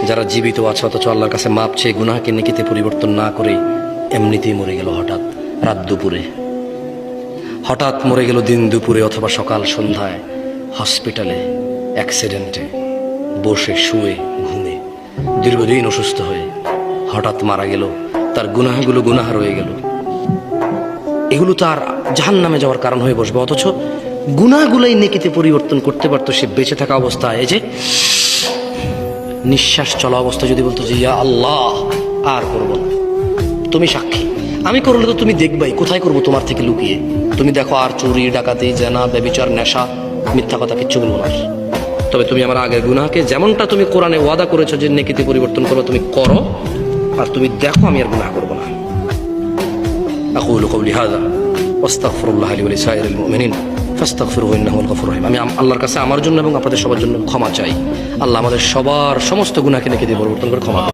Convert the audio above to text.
যারা জীবিত আছে অথচ আল্লাহর কাছে মাপ চেয়ে গুনাহকে নেকিতে পরিবর্তন না করে এমনিতেই মরে গেল হঠাৎ রাত দুপুরে, হঠাৎ মরে গেল দিন দুপুরে অথবা সকাল সন্ধ্যায়, হসপিটালে অ্যাক্সিডেন্টে, বসে শুয়ে ঘুমে, দীর্ঘদিন অসুস্থ হয়ে হঠাৎ মারা গেল। তার গুনাহগুলো গুনাহ রয়ে গেল, এগুলো তার জাহান্নামে যাওয়ার কারণ হয়ে বসবে। অথচ গুনাহগুলোই নেকিতে পরিবর্তন করতে পারতো সে বেঁচে থাকা অবস্থায়। এই যে নিঃশ্বাস চলা অবস্থায় যদি বলতো যে ইয়া আল্লাহ আর করবো না, তুমি সাক্ষী, আমি করলে তো তুমি দেখবাই, কোথায় করবো তোমার থেকে লুকিয়ে। তুমি দেখো আর চুরি ডাকাতি জেনা ব্যভিচার নেশা মিথ্যা কথা কিচ্ছু বলবো না, তবে তুমি আমার আগের গুনাহকে যেমনটা তুমি কোরআনে ওয়াদা করেছো যে নেকিতে পরিবর্তন করো তুমি করো, আর তুমি দেখো আমি আর গুনাহ করবো না। আকুলু কওলি হাযা ওয়াস্তাগফিরুল্লাহ লি ওয়া লিসাইরিল মুমিনিন ফাস্তাগফিরুহু ইন্নাহু হুয়াল গফুরুর রহিম। আমি আল্লাহর কাছে আমার জন্য এবং আপনাদের সবার জন্য ক্ষমা চাই। আল্লাহ আমাদের সবার সমস্ত গুনাহকে নেকিতে পরিবর্তন করে ক্ষমা